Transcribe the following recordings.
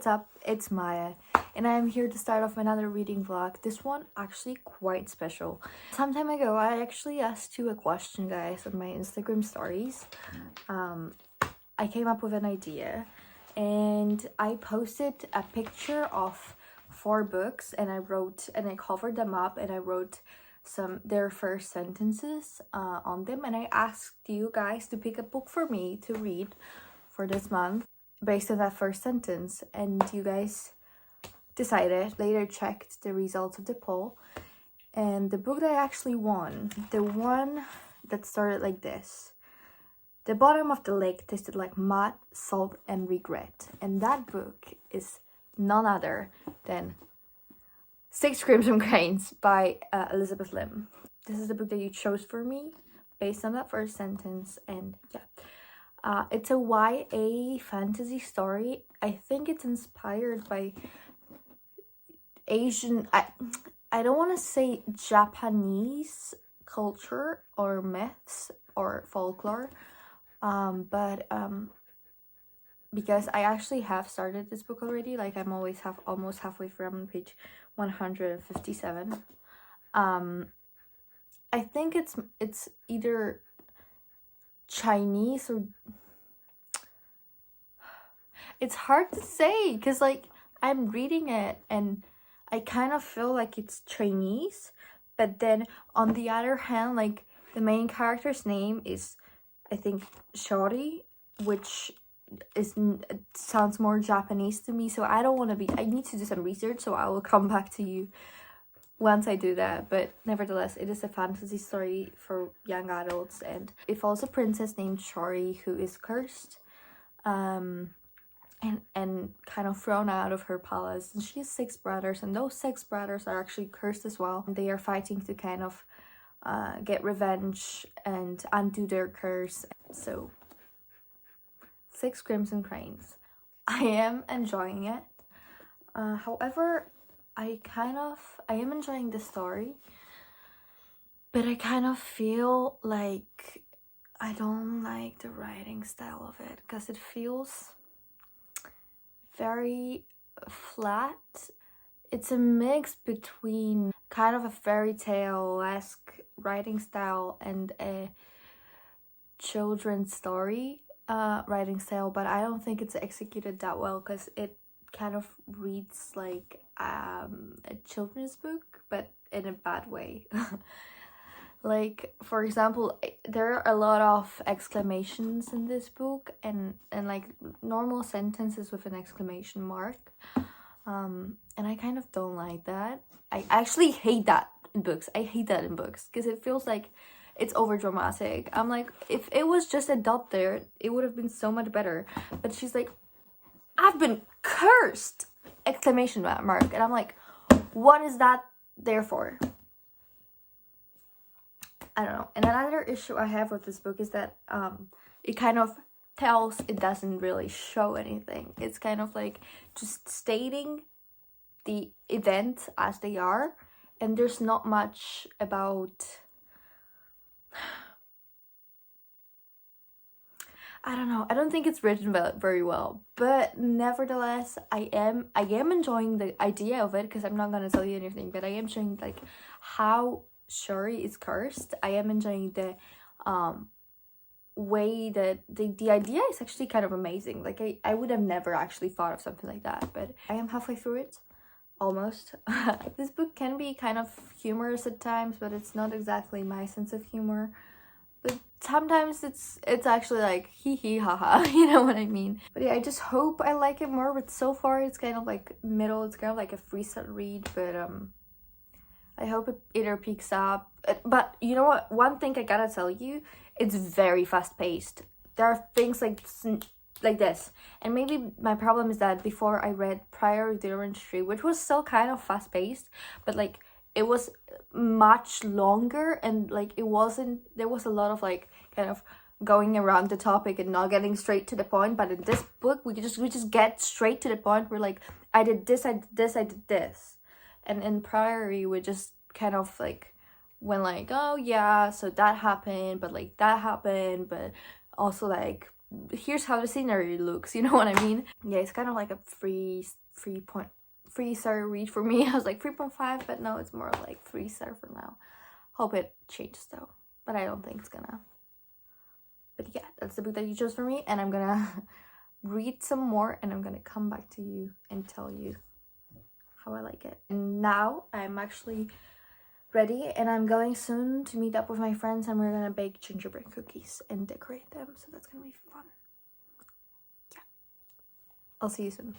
what's up? It's Maya, and I'm here to start off another reading vlog. This one actually quite special. Some time ago, I actually asked you a question, guys, on my Instagram stories. I came up with an idea, and I posted a picture of 4 books, and I covered them up, and I wrote their first sentences on them, and I asked you guys to pick a book for me to read for this month based on that first sentence, and you guys decided. Later checked the results of the poll, and the book that actually won, the one that started like this: "The bottom of the lake tasted like mud, salt, and regret." And that book is none other than 6 Crimson Cranes by Elizabeth Lim. This is the book that you chose for me based on that first sentence, and yeah. It's a YA fantasy story. I think it's inspired by Asian, I don't want to say Japanese culture or myths or folklore, but because I actually have started this book already, like I'm almost halfway through. I'm on page 157. I think it's either Chinese or it's hard to say because like I'm reading it and I kind of feel like it's Chinese, but then on the other hand, like the main character's name is, I think, Shori, which sounds more Japanese to me, so I need to do some research, so I will come back to you once I do that. But nevertheless, it is a fantasy story for young adults, and it follows a princess named Shori who is cursed and kind of thrown out of her palace, and she has 6 brothers, and those 6 brothers are actually cursed as well. They are fighting to kind of get revenge and undo their curse. So 6 Crimson Cranes. I am enjoying it. However, I am enjoying the story, but I kind of feel like I don't like the writing style of it because it feels very flat. It's a mix between kind of a fairy tale-esque writing style and a children's story writing style, but I don't think it's executed that well because it kind of reads like a children's book, but in a bad way. Like, for example, there are a lot of exclamations in this book, and like normal sentences with an exclamation mark, and I kind of don't like that. I actually hate that in books. I hate that in books because it feels like it's over dramatic. I'm like, if it was just a dot there, it would have been so much better. But she's like, "I've been cursed!" exclamation mark, and I'm like, what is that there for? I don't know. And another issue I have with this book is that it kind of it doesn't really show anything. It's kind of like just stating the events as they are, and there's not much about, I don't know. I don't think it's written very well, but nevertheless, I am enjoying the idea of it because I'm not gonna tell you anything, but I am showing like how Shuri is cursed. I am enjoying the way that the idea is actually kind of amazing. Like I would have never actually thought of something like that, but I am halfway through it, almost. This book can be kind of humorous at times, but it's not exactly my sense of humor. But sometimes it's actually like hee hee haha, you know what I mean? But yeah, I just hope I like it more, but so far it's kind of like middle. It's kind of like a freestyle read, but I hope it either picks up. But you know what? One thing I gotta tell you, it's very fast-paced. There are things like this. And maybe my problem is that before I read Prior the Orange Tree, which was still kind of fast-paced, but like it was much longer, and like there was a lot of like kind of going around the topic and not getting straight to the point. But in this book, we just get straight to the point. We're like, I did this, I did this, I did this. And in Priory, we just kind of like went like, oh yeah, so that happened, but like that happened, but also like here's how the scenery looks, you know what I mean? Yeah, it's kind of like a 3.3 star read for me. I was like 3.5, but no, it's more like 3 star for now. Hope it changes though, but I don't think it's gonna. But yeah, that's the book that you chose for me, and I'm gonna read some more, and I'm gonna come back to you and tell you how I like it. And now I'm actually ready, and I'm going soon to meet up with my friends, and we're gonna bake gingerbread cookies and decorate them, so that's gonna be fun. Yeah, I'll see you soon.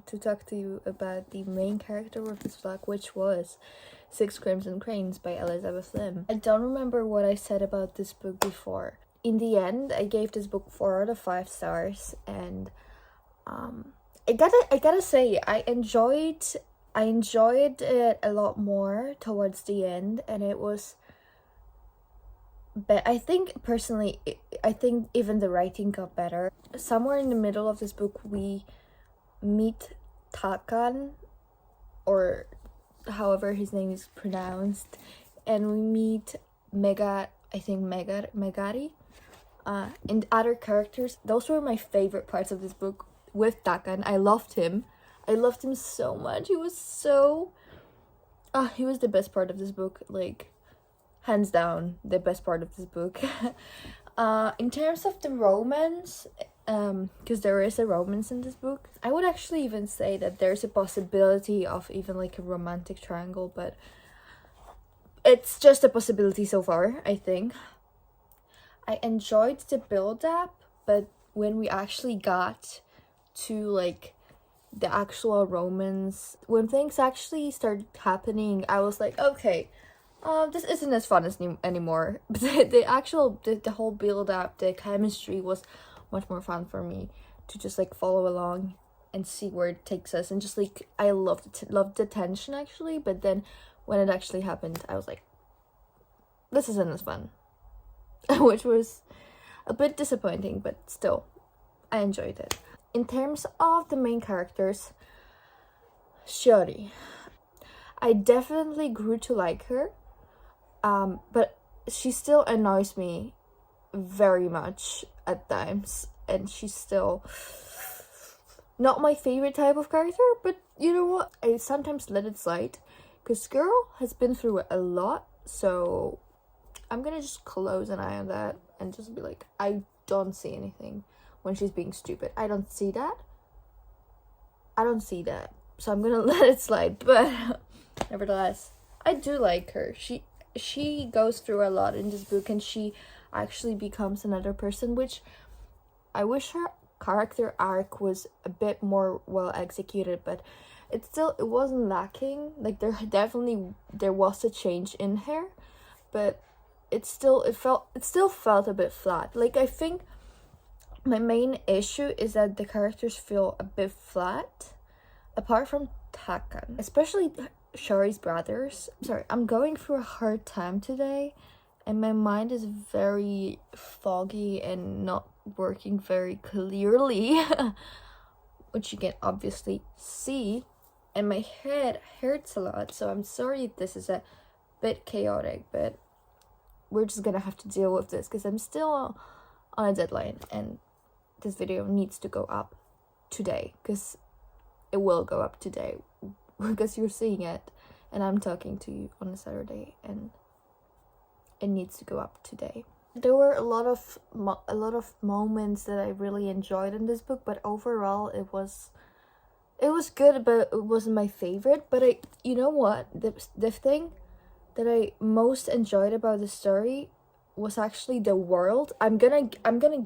To talk to you about the main character of this vlog, which was Six Crimson Cranes by Elizabeth Lim. I don't remember what I said about this book before. In the end, I gave this book 4 out of 5 stars, and I gotta say, I enjoyed it a lot more towards the end, and it was. But I think personally, I think even the writing got better. Somewhere in the middle of this book, we meet Takan, or however his name is pronounced, and we meet Megari, and other characters. Those were my favorite parts of this book. With Takan, I loved him so much. He was the best part of this book, like hands down the best part of this book. In terms of the romance, because there is a romance in this book, I would actually even say that there's a possibility of even like a romantic triangle, but it's just a possibility so far. I think I enjoyed the build up, but when we actually got to like the actual romance, when things actually started happening, I was like, okay, this isn't as fun as anymore. But the whole build up, the chemistry was much more fun for me to just like follow along and see where it takes us, and just like I loved the tension actually. But then when it actually happened, I was like, this isn't as fun, which was a bit disappointing, but still, I enjoyed it. In terms of the main characters, Shiori, I definitely grew to like her, but she still annoys me very much at times, and she's still not my favorite type of character. But you know what, I sometimes let it slide because girl has been through a lot, so I'm gonna just close an eye on that and just be like, I don't see anything when she's being stupid. I don't see that, so I'm gonna let it slide. But nevertheless, I do like her. She goes through a lot in this book, and she actually becomes another person, which I wish her character arc was a bit more well executed, but it wasn't lacking. Like there was a change in her, but it still felt a bit flat. Like I think my main issue is that the characters feel a bit flat, apart from Takan, especially Shari's brothers. Sorry, I'm going through a hard time today, and my mind is very foggy and not working very clearly, which you can obviously see, and my head hurts a lot, so I'm sorry if this is a bit chaotic, but we're just gonna have to deal with this because I'm still on a deadline, and this video needs to go up today, because it will go up today because you're seeing it and I'm talking to you on a Saturday, and it needs to go up today. There were a lot of moments that I really enjoyed in this book, but overall it was good, but it wasn't my favorite. But you know what, the thing that I most enjoyed about the story was actually the world. I'm gonna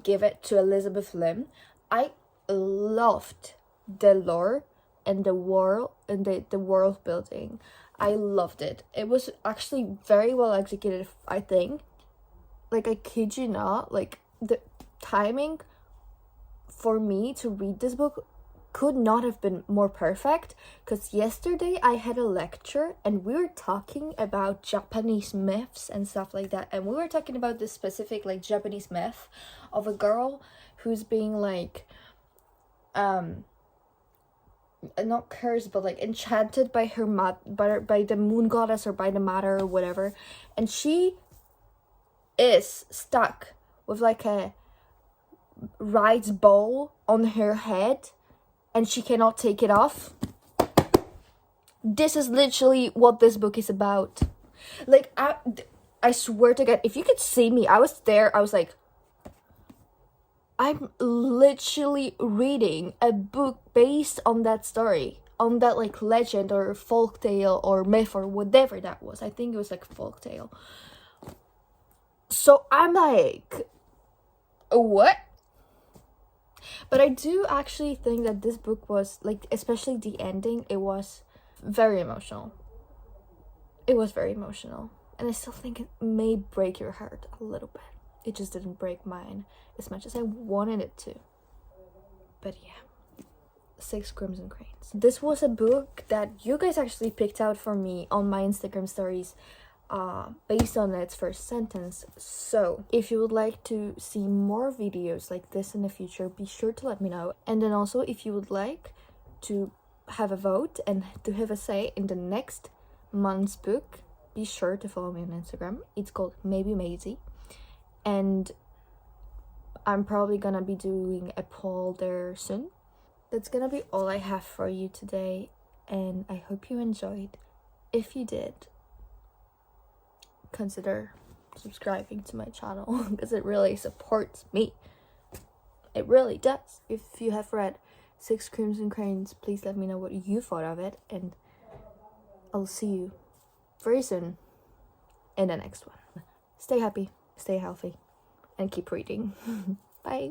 give it to Elizabeth Lim. I loved the lore and the world and the world building. I loved it. It was actually very well executed, I think. Like, I kid you not, like the timing for me to read this book could not have been more perfect, because yesterday I had a lecture and we were talking about Japanese myths and stuff like that, and we were talking about this specific like Japanese myth of a girl who's being like not cursed but like enchanted by her by the moon goddess or by the mother or whatever, and she is stuck with like a rice bowl on her head and she cannot take it off. This is literally what this book is about. Like, I swear to God, if you could see me, I was there, I was like, I'm literally reading a book based on that story, on that like legend or folktale or myth or whatever that was. I think it was like folktale. So I'm like, what? But I do actually think that this book was like, especially the ending, it was very emotional. It was very emotional, and I still think it may break your heart a little bit. It just didn't break mine as much as I wanted it to. But yeah, 6 Crimson Cranes. This was a book that you guys actually picked out for me on my Instagram stories, based on its first sentence. So if you would like to see more videos like this in the future, be sure to let me know. And then also, if you would like to have a vote and to have a say in the next month's book, be sure to follow me on Instagram. It's called Maybe Maisie, and I'm probably gonna be doing a poll there soon. That's gonna be all I have for you today, and I hope you enjoyed. If you did, consider subscribing to my channel because it really supports me. It really does. If you have read 6 Crimson Cranes, please let me know what you thought of it, and I'll see you very soon in the next one. Stay happy, stay healthy, and keep reading. Bye.